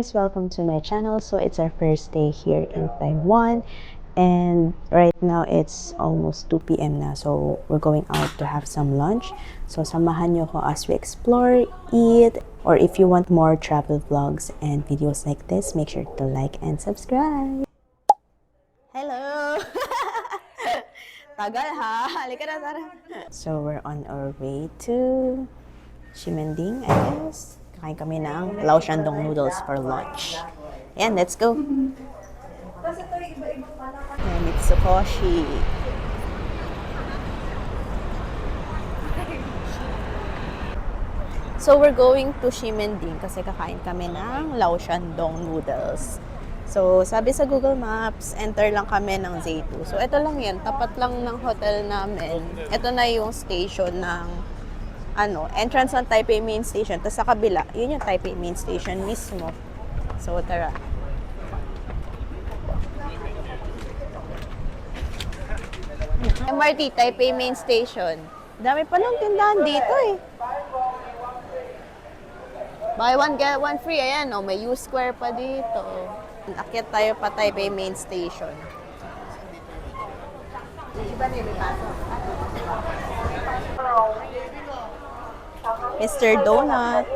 guys, welcome to my channel. So it's our first day here in Taiwan, and right now it's almost 2 p.m. na, so we're going out to have some lunch. So samahan nyo ko as we explore, eat, or if you want more travel vlogs and videos like this, make sure to like and subscribe. Hello! Tagal ha! Halika na, tara! So we're on our way to Ximending, I guess. Kain kami ng Lao Shandong noodles for lunch. Ayan, let's go! Ayan, Mitsukoshi. So we're going to Ximending kasi kakain kami ng Lao Shandong noodles. So, sabi sa Google Maps, enter lang kami ng Z2. So, ito lang yan. Tapat lang ng hotel namin. Ito na yung station ng, entrance ng Taipei Main Station. Tapos sa kabila, yun yung Taipei Main Station mismo. So, tara. MRT, Taipei Main Station. Dami palang tindahan dito eh. Buy one, get one free. Ayan, may U-Square pa dito. Akyat tayo pa Taipei Main Station. Mr. Donut.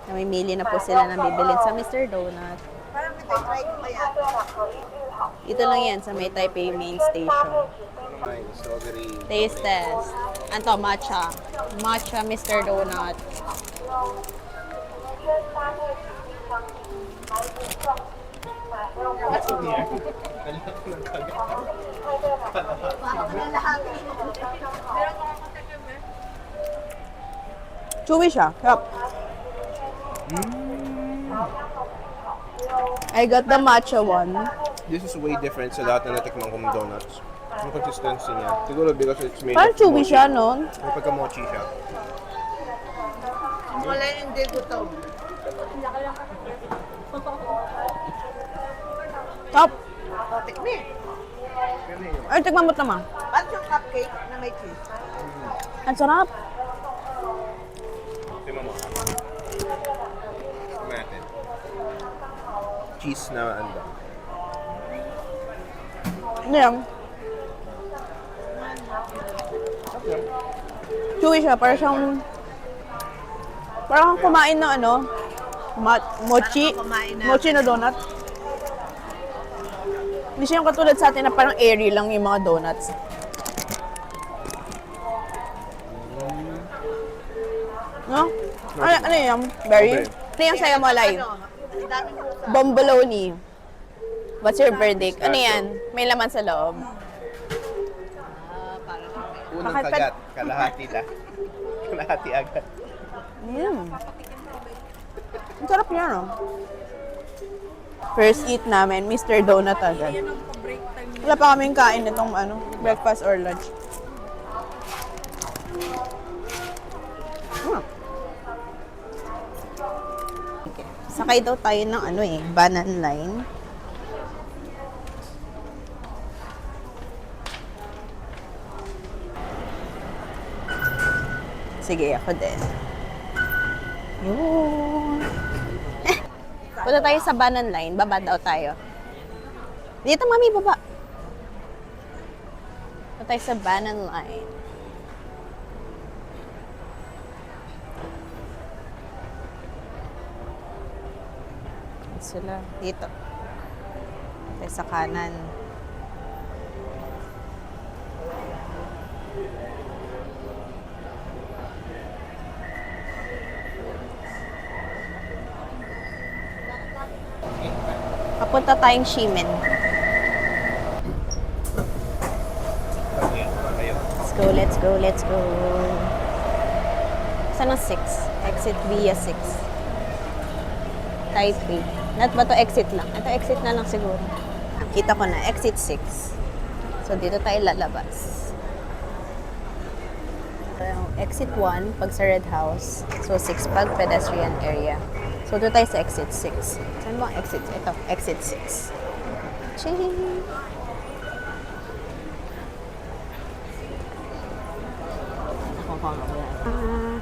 Namimili na po sila ng bibilin sa Mr. Donut. Ito lang yan sa may Taipei Main Station. Taste test. Anto, matcha. Matcha Mr. Donut. Chewy siya. Sarap. I got the matcha one. This is way different sa lahat na natikman kong donuts. Yung consistency niya. Siguro because it's made Parang of chewy mochi. siya, no? May pagka-mochi siya. Wala yung deguto. Top. Tikmi. Ay, tikman mo naman. Ba't yung cupcake na may cheese? Ang sarap. Tingnan mo. Tingnan natin. Cheese na ando. Yan. Chewy siya. Parang kumain ng mochi. Mochi na donut. Hindi siya yung katulad sa atin na parang airy lang yung mga donuts. No? Ano yung berry? Ano yung sayo mo, Lai? Bomboloni. What's your verdict? Ano yan? May laman sa loob. Unang Bakit kagat. Kalahati na. Kalahati agad. Ang sarap niya, no? First eat namin, Mr. Donut agad. Wala pa kaming kain nitong breakfast or lunch. Sakay daw tayo ng Banan Line. Sige, ako din. Yun. Punta tayo sa Banan Line. Baba daw tayo. Dito, mami, baba. Punta tayo sa Banan Line. Sila. Dito. Tayo sa kanan. Papunta tayong Ximen. Let's go. Saan ang 6? Exit via 6. Taipei. Not ba to exit lang? Ito exit na lang siguro. Kita ko na, exit 6. So, dito tayo lalabas. Exit 1, pag sa Red House. So, 6 pag pedestrian area. So, doon tayo sa exit 6. Saan ba ang exit? Ito, exit 6. Ching! Hong Kong.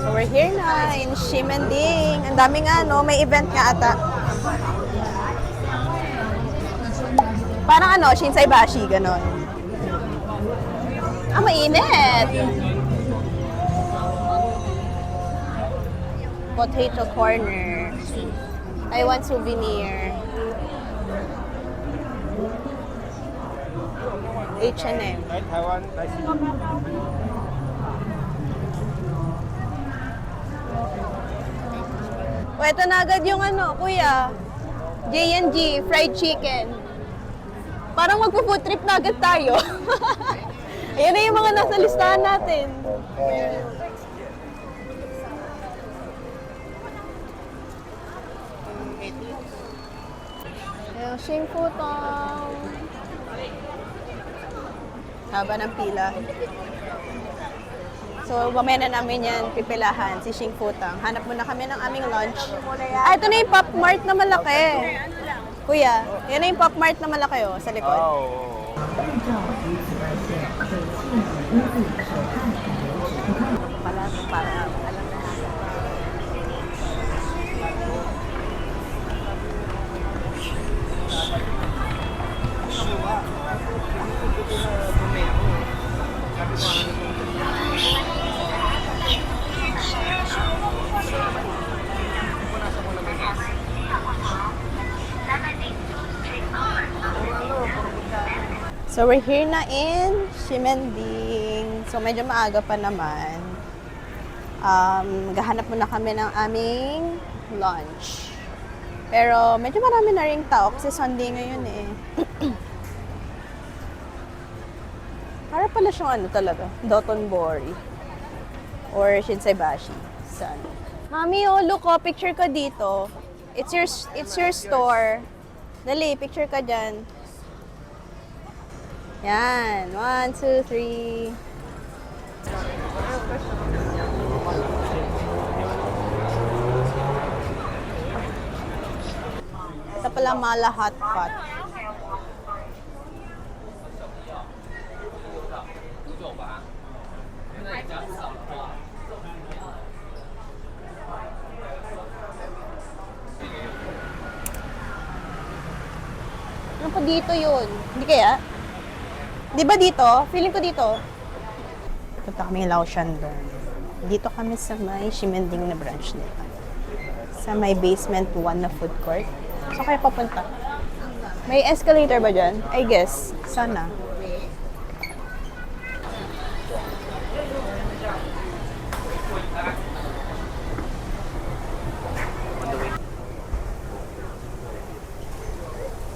So we're here na in Ximending. Ang dami nga, no? May event nga ata. Parang ano, Shinsai Bashi, ganon. Ah, mainit! Potato corner. Taiwan souvenir. H&M. Taiwan, O, eto na agad yung ano, kuya. J&G, fried chicken. Parang magpo-food trip na agad tayo. Ayan na yung mga nasa listahan natin. Ayan, Xing Putong. Haba ng pila. So, mamaya na namin yan pipilahan, si Xing Putang. Hanap muna kami ng aming lunch. Ah, ito na yung Pop Mart na malaki. Kuya, yan na yung Pop Mart na malaki, oh, sa likod. Para alam na. So we're here na in Ximending. So medyo maaga pa naman. Gahanap muna kami ng aming lunch. Pero medyo marami na ring tao kasi Sunday ngayon eh. Para pala siyang ano talaga, Dotonbori. Or Shinsai Bashi. Sa ano. Mami, oh, look, oh, picture ka dito. It's your store. Dali, picture ka dyan. Yan. 1, 2, 3. Ito pala Mala Hot Pot. Ano pa dito yun? Hindi kaya? Di ba dito? Feeling ko dito. Punta kami ng Laoshan doon. Dito kami sa may Ximending na branch nila. Sa may basement 1 na food court. Saan kayo papunta? May escalator ba dyan? I guess. Sana.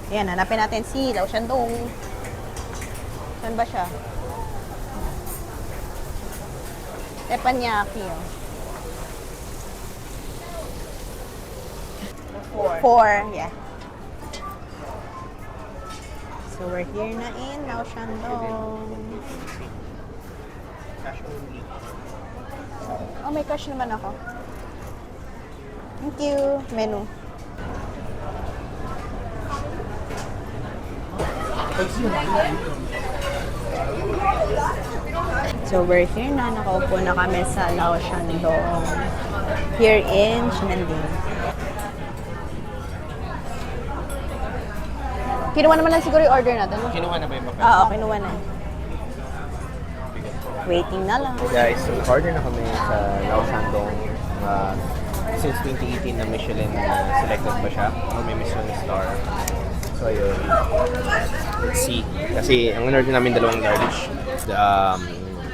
Ayan, hanapin natin si Laoshan Dong. Saan ba siya? Teppanyaki, oh. 4, yeah. So we're here na in Laoshan Dong. Oh, may cash naman ako. Thank you. Menu. So we're here na, nakaupo na kami sa Laoshan Dong here in Ximending. Kinuha naman lang siguro yung order natin. Kinuha na ba yung makain? Oo, kinuha na. Waiting na lang. Guys, so order na kami sa Laoshan Dong. Since 2018 na Michelin selected ba siya? O may Michelin star. So ayun. Let's see. Kasi ang in-order namin dalawang large.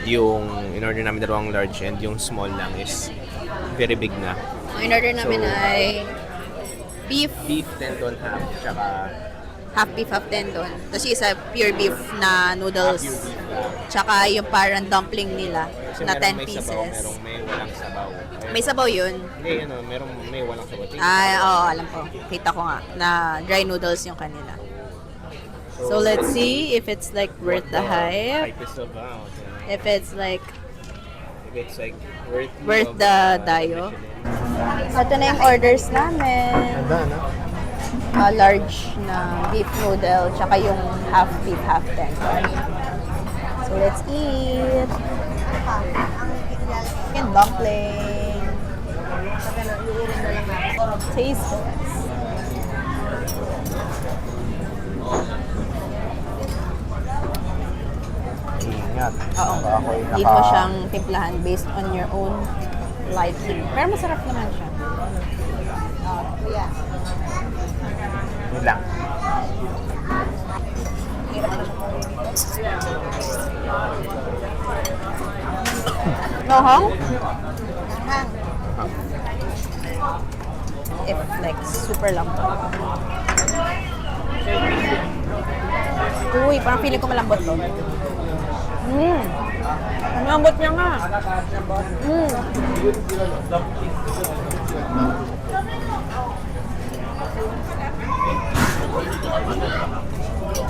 Yung in-order namin dalawang large and yung small lang is very big na. Ang in-order namin ay beef tendon half, tsaka half beef, half tendon. Tapos yung isa pure beef na noodles. pure beef lang. Tsaka yung parang dumpling nila Kasi na 10 merong may pieces. sabaw, merong may walang sabaw. May sabaw yun. Hindi, may walang sabaw. Ay, oo, alam ko. Kita ko nga na dry noodles yung kanila. So let's see if it's like worth the hype. Hype is about. If it's like If it's like worth the dayo. Ito na yung orders namin. Ganda, no? large na beef noodle, tsaka yung half beef, half tender. So, let's eat. Chicken dumpling. Tasteless. Ingat. Oo. Baka ako'y Need mo siyang timplahan based on your own liking. Pero masarap naman siya. Kuya. Yun lang. Nohong? Hang. If like super lambot. Uy, parang feeling ko malambot to. Ang lambot niya nga.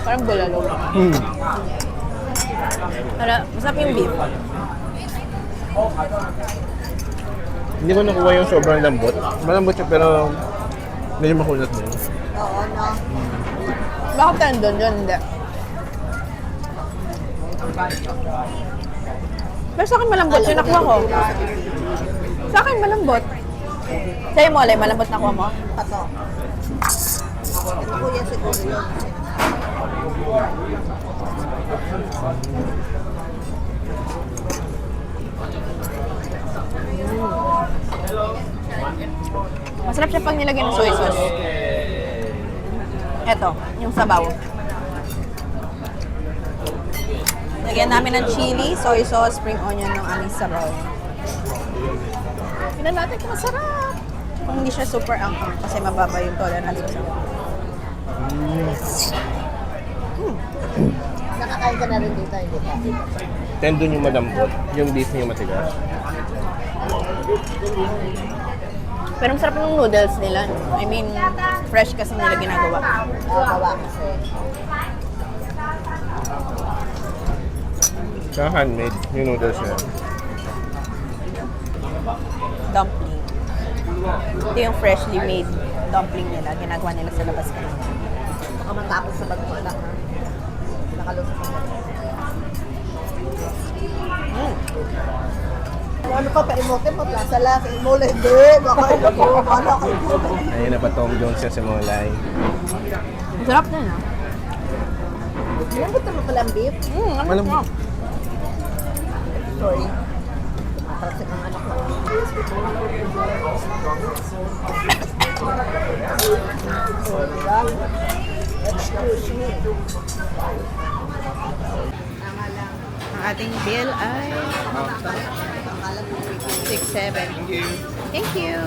Parang bulalo. Masarap yung beef. Hindi ko nakuha yung sobrang lambot. Malambot siya pero medyo makunat din. Oo, no? Bakit ka nandun yun? Hindi. Pero sa akin malambot yung nakuha ko. Sa akin malambot. Sa'yo mo, Alay, malambot nakuha mo? Pato. Ito kuya siguro yun. Masarap siya pag nilagyan ng soy sauce. Eto, yung sabaw. Lagyan namin ng chili, soy sauce, spring onion ng aming sabaw. Tignan natin kung masarap. Kung hindi siya super angkang kasi mababa yung tolerance sa sabaw. Nakakain ka na rin dito, hindi ka? Tendon yung malambot, yung beef niya matigas. Pero masarap yung noodles nila. I mean, fresh kasi nila ginagawa. Bawa kasi. Saka handmade yung noodles niya. Dumpling. Ito yung freshly made dumpling nila. Ginagawa nila sa labas kanina. Baka matapos sa bagong anak, ha? Nakalusot sa bagong. Ano pa, pa-emote mo, plaza lang, imole, hindi, baka ito po, baka kayo. Ayun na pa Tom Jones sa Simolay. Masarap na na. Malambot naman pala ang beef. Malambot. Sorry. Parang sa mga anak ko. Diba? Excuse me. Ang ating bill ay 6-7. Thank you.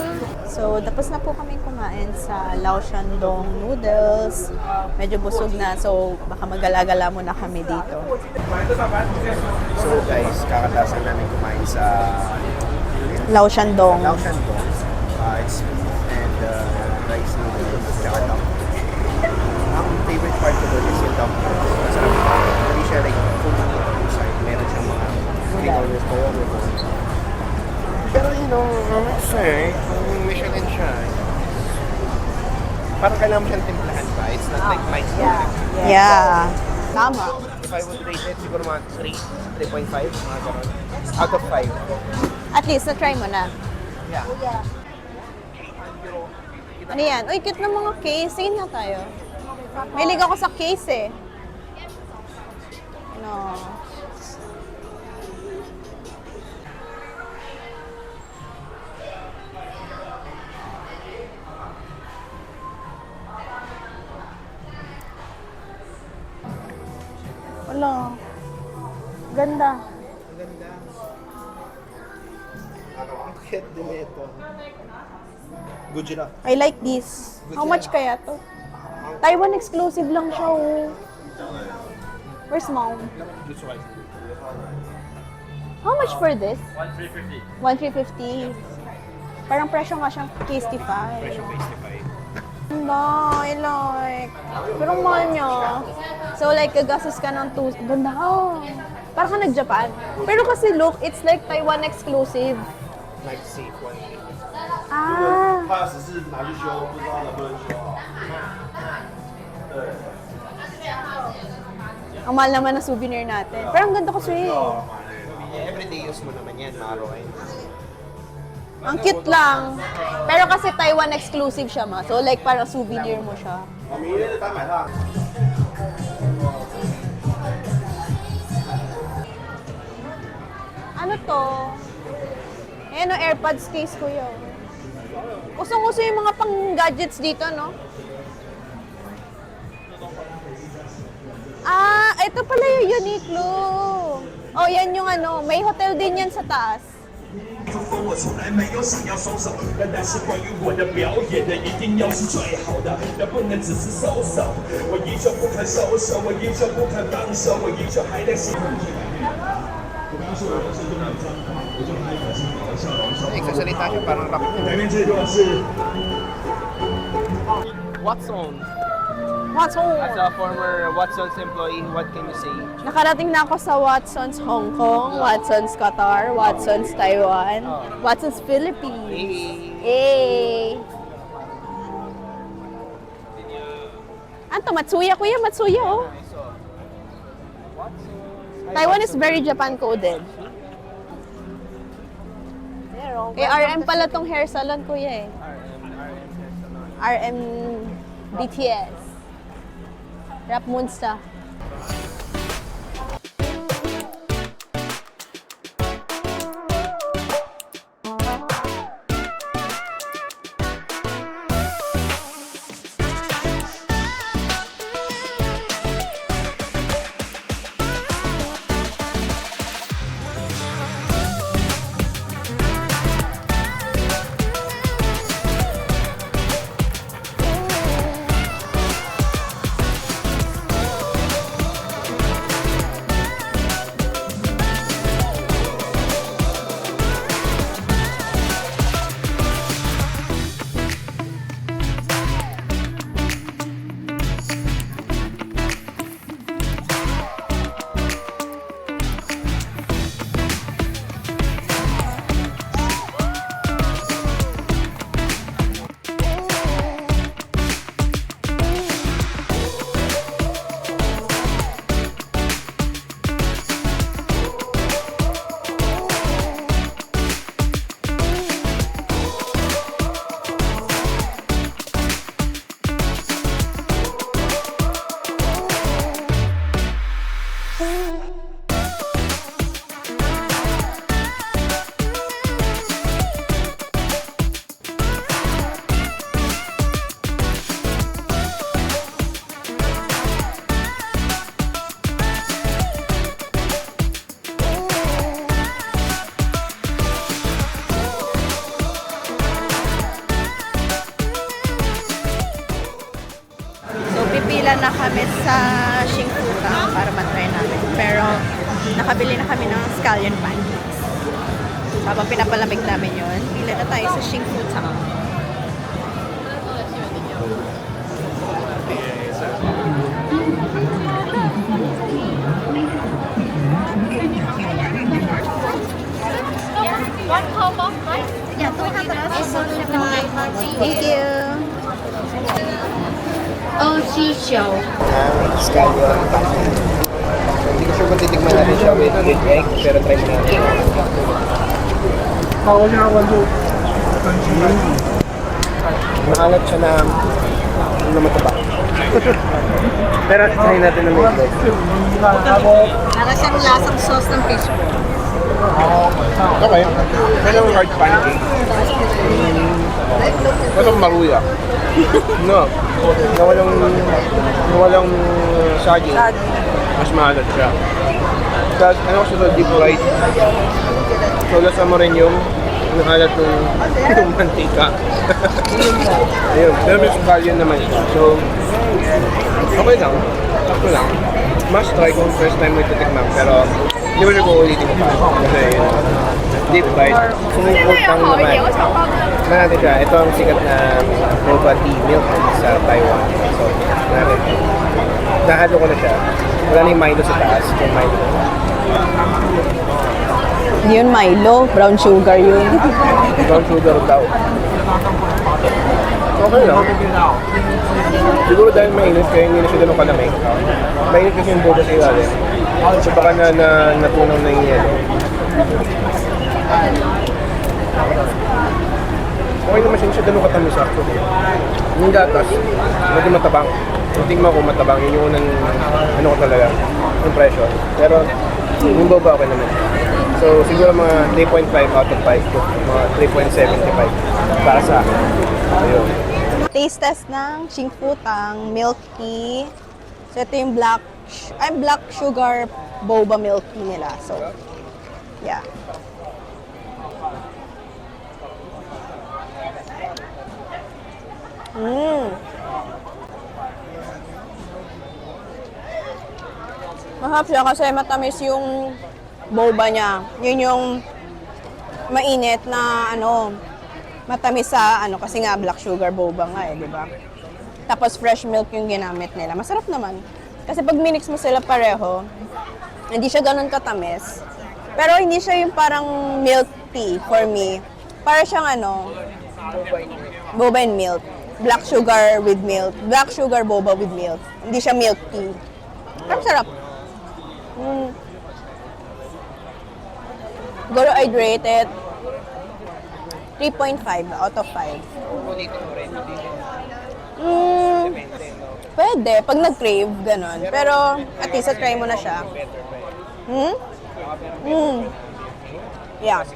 So, tapos na po kami kumain sa Lao Shandong noodles. Medyo busog na, so baka magala-gala muna kami dito. So guys, kakatasan namin kumain sa Lao Shandong. Lao Shandong. It's beef and rice noodles, tsaka dumpling. Ang favorite part ko doon is yung dumpling. Masarap pa. Hindi siya like full inside. Meron siyang mga flavors ko. Pero you know, say, kung Michelin siya, parang kailangan mo siyang timplahan pa. It's not like my Yeah. Tama. If I would rate it, siguro mga 3, 3.5, mga ganun. Out of 5. At least, na-try mo na. Yeah. Ano yan? Uy, cute ng mga case. Sige nga tayo. Mahilig ako sa case eh. No. Wala. Ganda. Ganda. Ang cute din ito. Gujira. I like this. How much kaya to? Taiwan exclusive lang siya oh. Where's mom? This one. How much for this? 1,350. 1,350. Parang presyo nga siyang Tastify. Presyo 65. Ganda, I like. Pero ang mahal niya. So like, gagastos ka ng 2... Ganda oh. Parang ka nag-Japan. Pero kasi look, it's like Taiwan exclusive. Like safe one. Ah. 怕只是拿去修，不知道能不能修好。对。 Ang mahal naman na souvenir natin. Pero ang ganda kasi. Everyday use mo naman yan, Maroy. Ang cute lang. Pero kasi Taiwan exclusive siya ma. So like parang souvenir mo siya. 我明天就单买它。 Ano to? Ayan o, AirPods case ko yun. Usong-uso yung mga pang-gadgets dito, no? Ah, ito pala yung Uniqlo. Oh, yan yung ano, may hotel din yan sa taas. 如果我从来没有想要收手，但是关于我的表演的一定要是最好的，而不能只是收手。我依旧不肯收手，我依旧不肯放手，我依旧还在心。我刚刚说的都是用的脏话，我就还表情好的笑容说。 Nagsasalita siya parang rap. 前面这段是 Watson. Watson! As a former Watson's employee, what can you say? Nakarating na ako sa Watson's Hong Kong, Watson's Qatar, Watson's Taiwan, Watson's Philippines. Hey. Hey! Anto, Matsuya kuya, Matsuya oh. Taiwan is very Japan coded. Eh, RM pala tong hair salon kuya eh. RM BTS. Rap Monster. Pipila na kami sa Xingfuta para matry namin. Pero nakabili na kami ng scallion pancakes. Habang pinapalamig namin yun, pila na tayo sa Xingfuta. One cup of rice. Yeah, 200. Thank you! Chicho. Scallion pancake. Hindi ko sure kung titigman natin siya with egg, pero try mo natin. Mahalat siya na mataba. Pero try natin na may egg. Para siyang lasang sauce ng fishball. Okay. Pero hard pancake. Parang maruya. No. Nawalang saging. Mas maalat siya. Tapos ano ko siya deep fried. So lasa mo rin yung alat ng mantika. Ayun. Pero may scallion naman siya. So okay lang. Sakto lang. Must try kung first time mo ito tikman. Pero hindi mo siya kung ulitin ko pa. Kasi deep fried. Sumipot lang naman. Tignan natin siya. Ito ang sikat na boba tea milk sa Taiwan. So, natin. Nahalo ko na siya. Wala na yung Milo sa taas. Yung Milo. Yun Milo, brown sugar yun. Brown sugar daw. Okay lang. Siguro dahil mainit kaya hindi na siya ganun kalamig. Mainit kasi yung boba sa ilalim. So baka natunaw na yung yelo. Okay naman siya ganun katamis actually. Yung gatas, medyo matabang. Yung tingnan ko matabang, yun yung unang ano ko talaga, impression. Pero yung boba okay naman. So siguro mga 3.5 out of 5 to mga 3.75 para sa akin. Ayun. Taste test ng Xingfutang milk tea. So ito yung black sugar boba milk tea nila. So yeah. Masarap siya kasi matamis yung boba niya. Yun yung mainit na matamis sa kasi nga black sugar boba nga di ba? Tapos fresh milk yung ginamit nila. Masarap naman. Kasi pag minix mo sila pareho, hindi siya ganun katamis. Pero hindi siya yung parang milk tea for me. Para siyang boba and milk. Black sugar with milk. Black sugar boba with milk. Hindi siya milk tea. Pero sarap. Siguro I'd rate it 3.5 out of 5. Pwede, pag nag-crave, ganon. Pero at least try mo na siya. Yeah.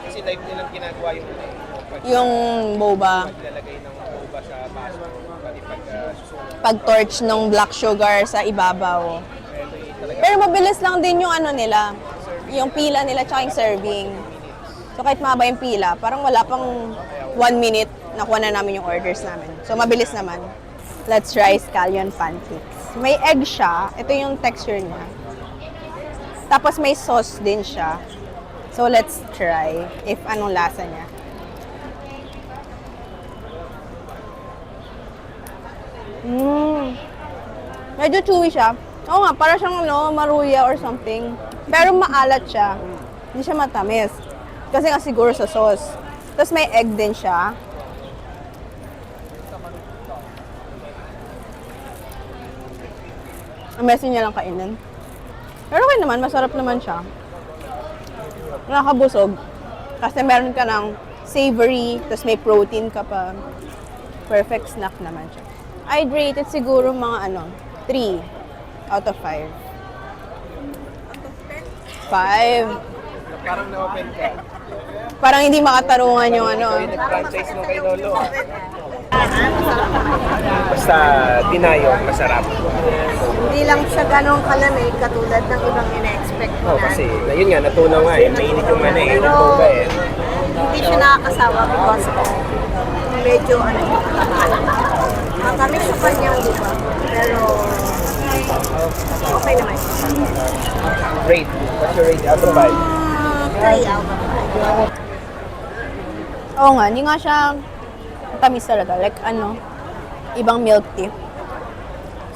Kasi live nilang ginagawa Yung boba. lalagay ng boba sa baso. Pati pag Pag-torch ng black sugar sa ibabaw. Pero mabilis lang din yung nila. Yung pila nila tsaka yung serving. So kahit mahaba yung pila, parang wala pang 1 minute nakuha na namin yung orders namin. So mabilis naman. Let's try scallion pancakes. May egg siya. Ito yung texture niya. Tapos may sauce din siya. So let's try if anong lasa niya. Medyo chewy siya. Oo nga, para siyang maruya or something. Pero maalat siya. Hindi siya matamis. Kasi nga siguro sa sauce. Tapos may egg din siya. Amesin niya lang kainin. Pero okay naman, masarap naman siya. Nakakabusog. Kasi meron ka ng savory, tapos may protein ka pa. Perfect snack naman siya. I'd rate it siguro mga 3 out of 5. 5. parang na-open ka. Parang hindi makatarungan yung Nag-franchise mo kay Lolo. Basta dinayo, masarap. Hindi lang siya ganong kalamig katulad ng ibang ina-expect mo na. Kasi, yun nga, natunaw nga mainit yung yung boba Hindi siya nakakasawa because medyo matamis sa kanyang lupa. Pero okay naman. Rate. What's your rate out of 5? 3 out of 5. Oo nga, hindi nga siya tamis talaga. Like ibang milk tea.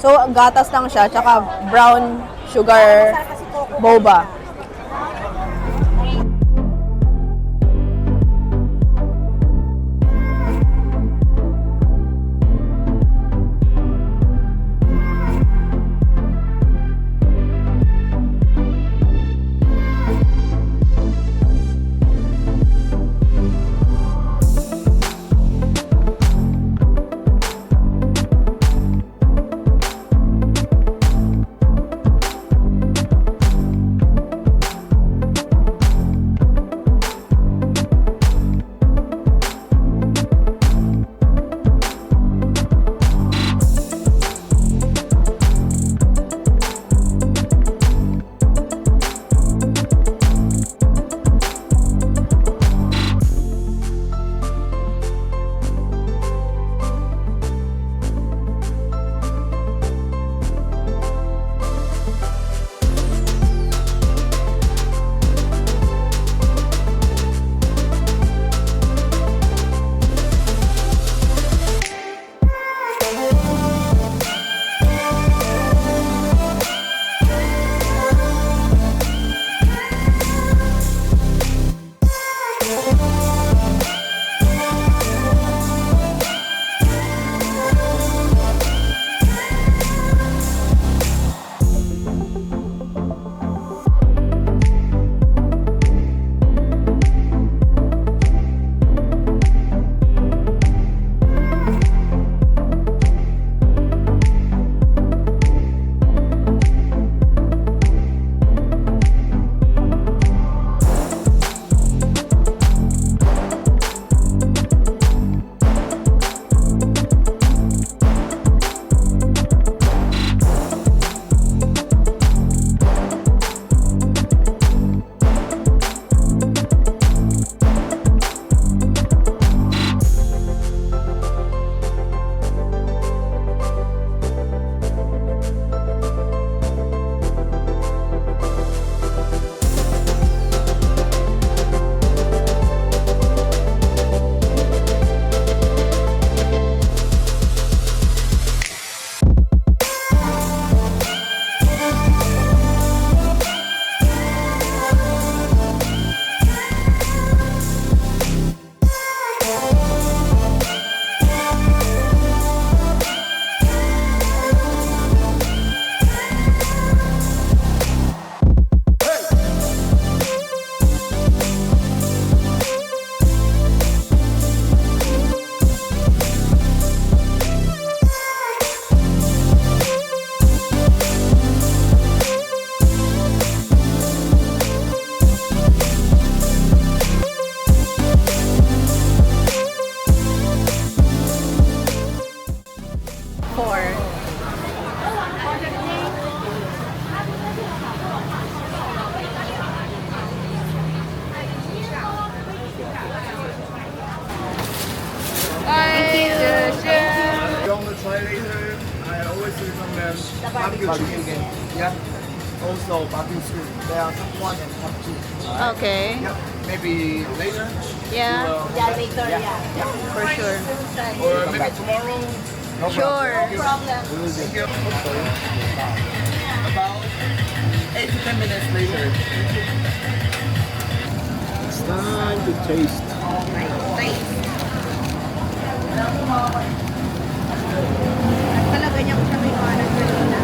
So, gatas lang siya, tsaka brown sugar boba. recommend barbecue chicken. Yeah. Also barbecue soup. There are some one and some two. Okay. Yep. Maybe later. Yeah, Yeah, later, yeah. for sure. Or maybe tomorrow. No Sure. Problem. Thank you. About 8 to 10 minutes later. It's time to taste. Talaga niya ko siya kinuha ng kanina.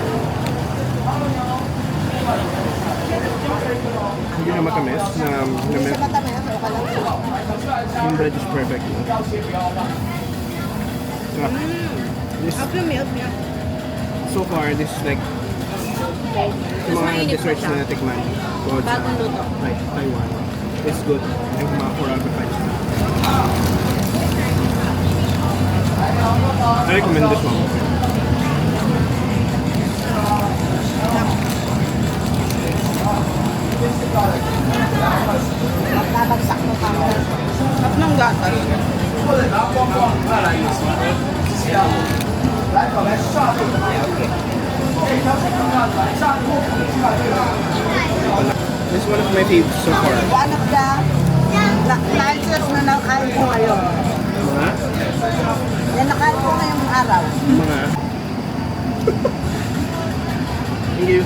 Hindi na matamis na Matamis, okay lang siya. yung bread is perfect. This, so far, this is like yung mga desserts na natikman ko sa Taiwan. It's good. Yung mga choreographed. I recommend this one. Nabagsak mo kami. At ng gatas. This is one of my favorites so far. One of the lunches na nakain ko ngayon. Mga? Yan, nakain ko ngayong araw. Mga? Thank you.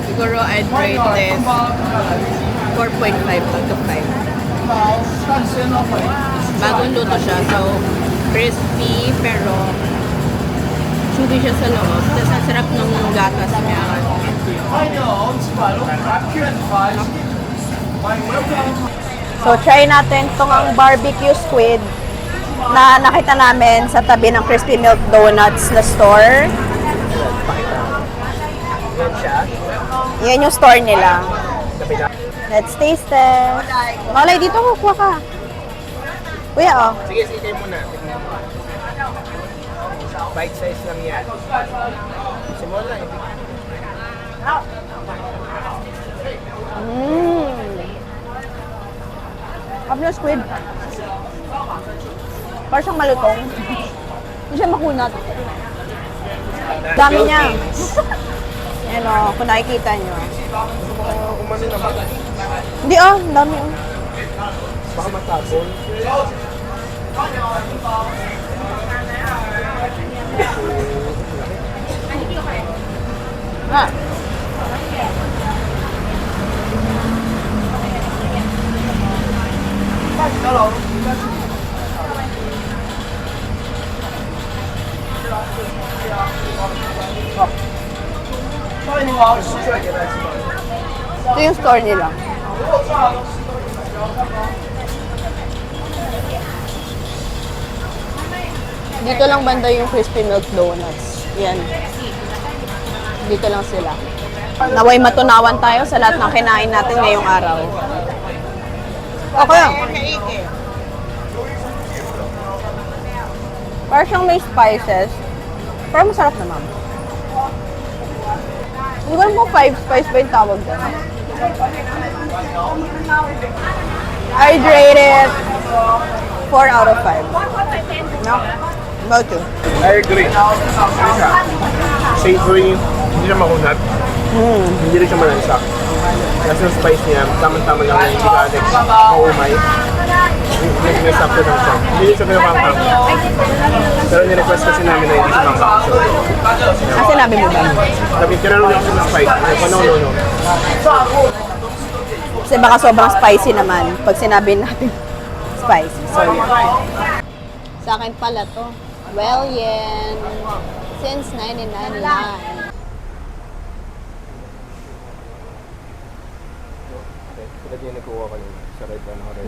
Siguro I'd rate this 4.5 out of 5. Bagong luto siya, so crispy pero chewy siya sa loob. Tapos ang sarap ng gatas niya. So, try natin itong ang barbecue squid na nakita namin sa tabi ng Crispy Milk Donuts na store. Yan yung store nila. Let's taste it. Malay, dito kukuha ka. Kuya, oh. Sige, sige muna. Bite size lang yan. Simula lang. Sarap na squid. Parang siyang malutong. Hindi siya makunat. Dami niya. Yan o, kung nakikita nyo. Umano naman. Hindi oh, dami oh. Baka matapon. Ah. Ito yung store nila. Dito lang banda yung Crispy Milk Donuts. Yan. Dito lang sila. Naway matunawan tayo sa lahat ng kinain natin ngayong araw. Okay. Parang siyang may spices. Pero masarap naman. Hindi ko alam kung 5 spice ba yung tawag doon. I'd rate it 4 out of 5. No? About you. I agree. Savory, hindi siya makunat. Hindi rin siya malansak. Kasi yung spice niya, tama-tama lang yung hindi ka addict. Maumay. May sakto lang siya. Hindi rin siya pinapangkang. Pero nirequest kasi namin na hindi siya pangkang. Ah, sinabi mo ba? Sabi, kinanong lang siya ng spice. Ay, no. Kasi baka sobrang spicy naman pag sinabi natin spicy. So, yeah. Sa akin pala to. Well, yan. Since 1999. Sila din nagkuha ka nila. Sa red one, red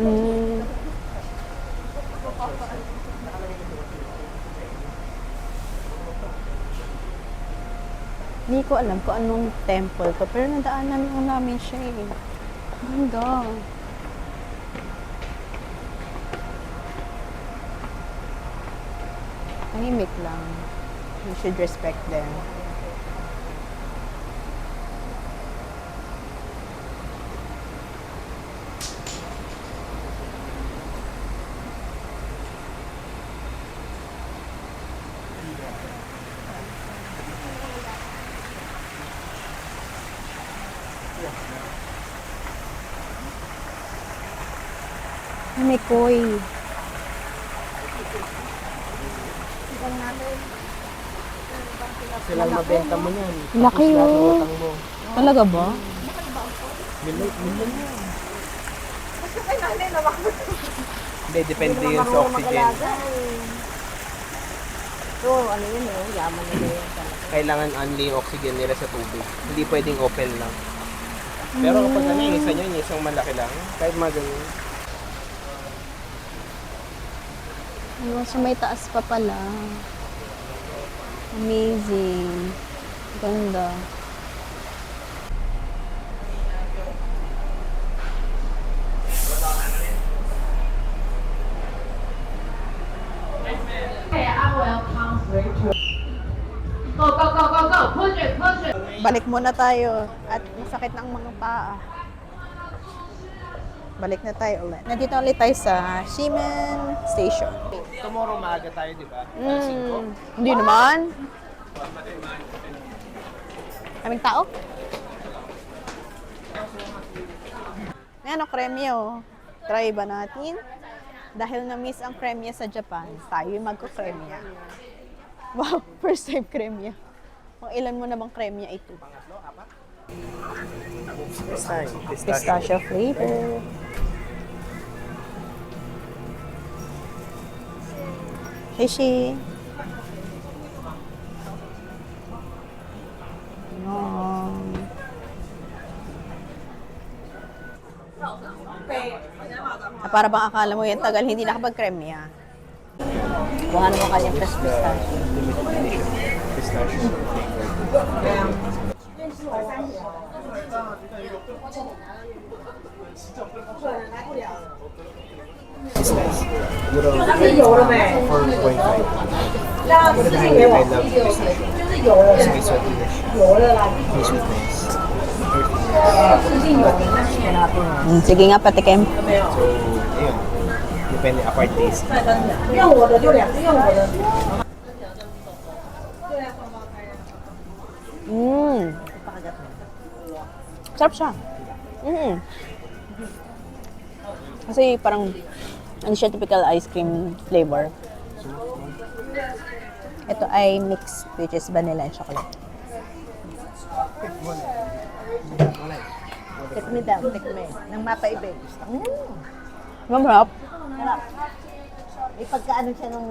Hindi ko alam kung anong temple to, pero nadaanan namin siya eh. Ganda. Tahimik lang. We should respect them. May koi. Sila mabenta mo yan. Laki oh. mo. Talaga ba? Million yan. Hindi, depende yun sa oxygen. So, ano yun yaman nila yun talaga. Kailangan only yung oxygen nila sa tubig. Hindi pwedeng open lang. Pero kapag ano, yung isa niyan, yung isang malaki lang, kahit mga ganyan. Ano, sa may taas pa pala. Amazing. Ganda. Balik muna tayo at masakit ng mga paa. Balik na tayo ulit. Nandito ulit tayo sa Shimen Station. Tomorrow maaga tayo, di ba? Alas 5. Hindi naman. Kaming tao? Ayan o, kremya o. Try ba natin? Dahil na-miss ang kremya sa Japan, tayo magko-kremya. Wow, first time kremya. Kung ilan mo na bang kremya ito? Pistachio flavor. Hishi. Yum. Para bang akala mo yan tagal hindi nakapag-kremya. Kung ano mo kanyang fresh pistachio. Pistachio. It's nice. Siguro 4.5. I love pistachio. Sweet saltiness. May sweetness. Sige nga, patikim. So, ayun. Depende, apart taste. Sarap siya. Kasi parang, ano siya, typical ice cream flavor. Ito ay mixed, which is vanilla and chocolate. Tikmi daw, tikmi. Nang mapaibig. Masarap. Sarap. May pagkaano siya nung...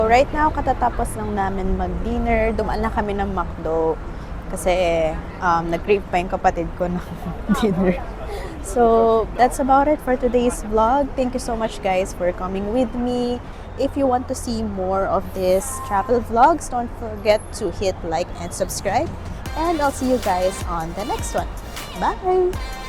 So right now, katatapos lang namin mag-dinner. Dumaan lang kami ng McDo kasi nag-crave pa yung kapatid ko ng dinner. So that's about it for today's vlog. Thank you so much guys for coming with me. If you want to see more of this travel vlogs, don't forget to hit like and subscribe. And I'll see you guys on the next one. Bye!